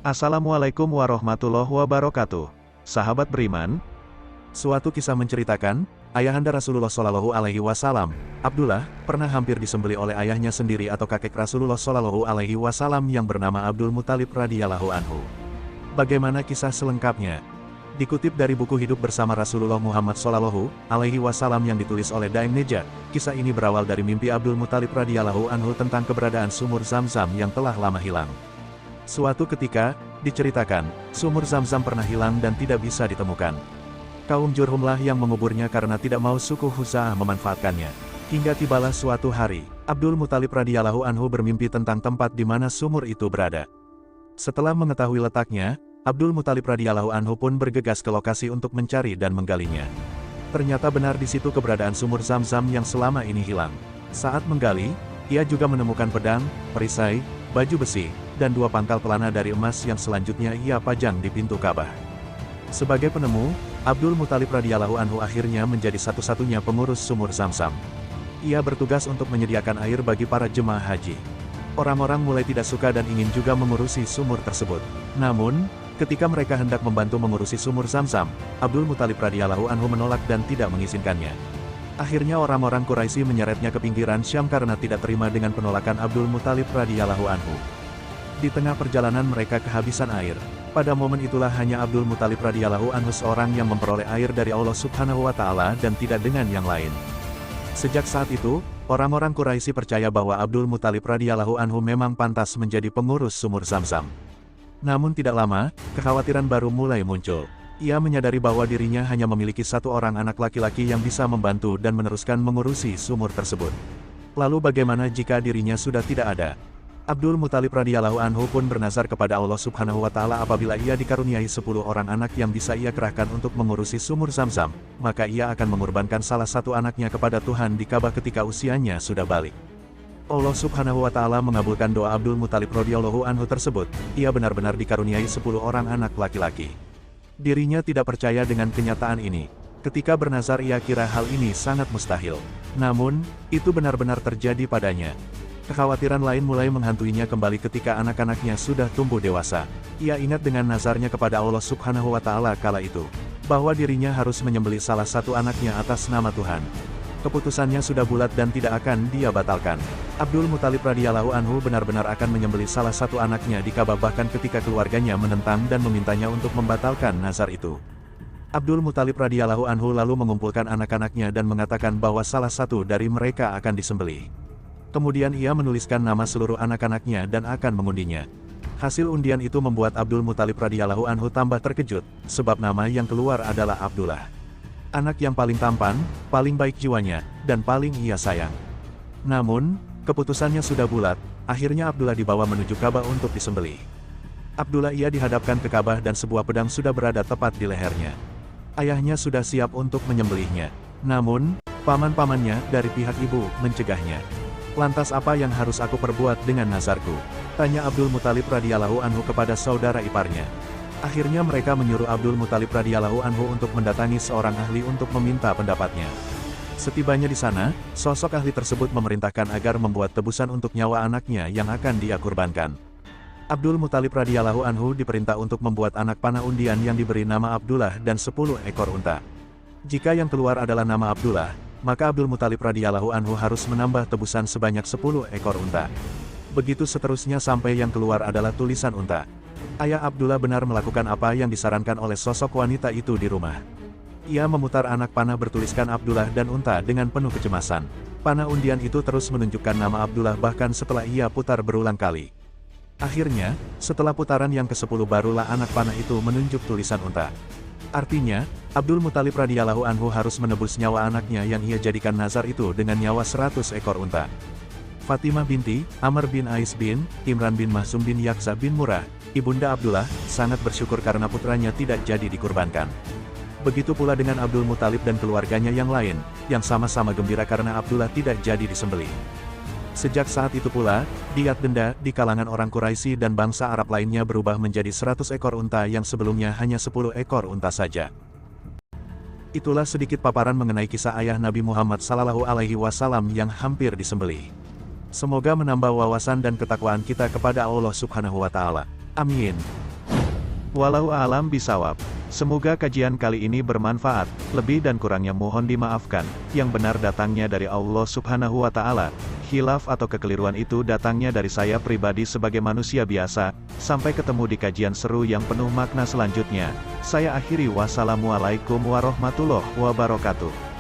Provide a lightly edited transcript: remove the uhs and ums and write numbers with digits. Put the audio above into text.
Assalamualaikum warahmatullahi wabarakatuh. Sahabat beriman, suatu kisah menceritakan, ayahanda Rasulullah Shallallahu Alaihi Wasallam, Abdullah, pernah hampir disembelih oleh ayahnya sendiri atau kakek Rasulullah Shallallahu Alaihi Wasallam yang bernama Abdul Muthalib radhiyallahu anhu. Bagaimana kisah selengkapnya? Dikutip dari buku Hidup Bersama Rasulullah Muhammad Shallallahu Alaihi Wasallam yang ditulis oleh Daeng Nejat, kisah ini berawal dari mimpi Abdul Muthalib radhiyallahu anhu tentang keberadaan sumur Zam-Zam yang telah lama hilang. Suatu ketika, diceritakan, sumur Zam-Zam pernah hilang dan tidak bisa ditemukan. Kaum Jurhumlah yang menguburnya karena tidak mau suku Khuza'ah memanfaatkannya. Hingga tibalah suatu hari, Abdul Muthalib radhiyallahu anhu bermimpi tentang tempat di mana sumur itu berada. Setelah mengetahui letaknya, Abdul Muthalib radhiyallahu anhu pun bergegas ke lokasi untuk mencari dan menggalinya. Ternyata benar di situ keberadaan sumur Zam-Zam yang selama ini hilang. Saat menggali, ia juga menemukan pedang, perisai, baju besi, dan dua pangkal pelana dari emas yang selanjutnya ia pajang di pintu Ka'bah. Sebagai penemu, Abdul Muthalib radhiyallahu anhu akhirnya menjadi satu-satunya pengurus sumur Zam-Zam. Ia bertugas untuk menyediakan air bagi para jemaah haji. Orang-orang mulai tidak suka dan ingin juga mengurusi sumur tersebut. Namun, ketika mereka hendak membantu mengurusi sumur Zam-Zam, Abdul Muthalib radhiyallahu anhu menolak dan tidak mengizinkannya. Akhirnya orang-orang Quraisy menyeretnya ke pinggiran Syam karena tidak terima dengan penolakan Abdul Muthalib radhiyallahu anhu. Di tengah perjalanan mereka kehabisan air. Pada momen itulah hanya Abdul Muthalib radhiyallahu anhu seorang yang memperoleh air dari Allah Subhanahu wa Ta'ala dan tidak dengan yang lain. Sejak saat itu, orang-orang Quraisy percaya bahwa Abdul Muthalib radhiyallahu anhu memang pantas menjadi pengurus sumur Zam-Zam. Namun tidak lama, kekhawatiran baru mulai muncul. Ia menyadari bahwa dirinya hanya memiliki satu orang anak laki-laki yang bisa membantu dan meneruskan mengurusi sumur tersebut. Lalu bagaimana jika dirinya sudah tidak ada? Abdul Muthalib radhiyallahu anhu pun bernazar kepada Allah Subhanahu wa Ta'ala apabila ia dikaruniai 10 orang anak yang bisa ia kerahkan untuk mengurusi sumur Zam-Zam, maka ia akan mengorbankan salah satu anaknya kepada Tuhan di Ka'bah ketika usianya sudah balik. Allah Subhanahu wa Ta'ala mengabulkan doa Abdul Muthalib radhiyallahu anhu tersebut. Ia benar-benar dikaruniai 10 orang anak laki-laki. Dirinya tidak percaya dengan kenyataan ini. Ketika bernazar ia kira hal ini sangat mustahil. Namun, itu benar-benar terjadi padanya. Kekhawatiran lain mulai menghantuinya kembali ketika anak-anaknya sudah tumbuh dewasa. Ia ingat dengan nazarnya kepada Allah Subhanahu wa Ta'ala kala itu, bahwa dirinya harus menyembelih salah satu anaknya atas nama Tuhan. Keputusannya sudah bulat dan tidak akan dia batalkan. Abdul Muthalib radhiyallahu anhu benar-benar akan menyembelih salah satu anaknya di Ka'bah bahkan ketika keluarganya menentang dan memintanya untuk membatalkan nazar itu. Abdul Muthalib radhiyallahu anhu lalu mengumpulkan anak-anaknya dan mengatakan bahwa salah satu dari mereka akan disembelih. Kemudian ia menuliskan nama seluruh anak-anaknya dan akan mengundinya. Hasil undian itu membuat Abdul Muthalib radhiyallahu anhu tambah terkejut, sebab nama yang keluar adalah Abdullah. Anak yang paling tampan, paling baik jiwanya, dan paling ia sayang. Namun, keputusannya sudah bulat, akhirnya Abdullah dibawa menuju Ka'bah untuk disembelih. Abdullah ia dihadapkan ke Ka'bah dan sebuah pedang sudah berada tepat di lehernya. Ayahnya sudah siap untuk menyembelihnya. Namun, paman-pamannya dari pihak ibu mencegahnya. Lantas apa yang harus aku perbuat dengan nazarku? Tanya Abdul Muthalib radhiyallahu anhu kepada saudara iparnya. Akhirnya mereka menyuruh Abdul Muthalib radhiyallahu anhu untuk mendatangi seorang ahli untuk meminta pendapatnya. Setibanya di sana, sosok ahli tersebut memerintahkan agar membuat tebusan untuk nyawa anaknya yang akan dia kurbankan. Abdul Muthalib radhiyallahu anhu diperintah untuk membuat anak panah undian yang diberi nama Abdullah dan 10 ekor unta. Jika yang keluar adalah nama Abdullah, maka Abdul Muthalib radhiyallahu anhu harus menambah tebusan sebanyak 10 ekor unta. Begitu seterusnya sampai yang keluar adalah tulisan unta. Ayah Abdullah benar melakukan apa yang disarankan oleh sosok wanita itu di rumah. Ia memutar anak panah bertuliskan Abdullah dan unta dengan penuh kecemasan. Panah undian itu terus menunjukkan nama Abdullah bahkan setelah ia putar berulang kali. Akhirnya, setelah putaran yang ke-10 barulah anak panah itu menunjuk tulisan unta. Artinya, Abdul Muthalib radhiyallahu anhu harus menebus nyawa anaknya yang ia jadikan nazar itu dengan nyawa 100 ekor unta. Fatimah binti Amr bin Ais bin Imran bin Mahsum bin Yaksa bin Murrah, ibunda Abdullah, sangat bersyukur karena putranya tidak jadi dikurbankan. Begitu pula dengan Abdul Muthalib dan keluarganya yang lain, yang sama-sama gembira karena Abdullah tidak jadi disembelih. Sejak saat itu pula, diat denda di kalangan orang Quraisy dan bangsa Arab lainnya berubah menjadi 100 ekor unta yang sebelumnya hanya 10 ekor unta saja. Itulah sedikit paparan mengenai kisah ayah Nabi Muhammad Sallallahu Alaihi Wasallam yang hampir disembelih. Semoga menambah wawasan dan ketakwaan kita kepada Allah Subhanahu wa Ta'ala. Amin. Wallahu a'lam bisawab. Semoga kajian kali ini bermanfaat, lebih dan kurangnya mohon dimaafkan, yang benar datangnya dari Allah Subhanahu wa Ta'ala, khilaf atau kekeliruan itu datangnya dari saya pribadi sebagai manusia biasa. Sampai ketemu di kajian seru yang penuh makna selanjutnya. Saya akhiri, wassalamualaikum warahmatullahi wabarakatuh.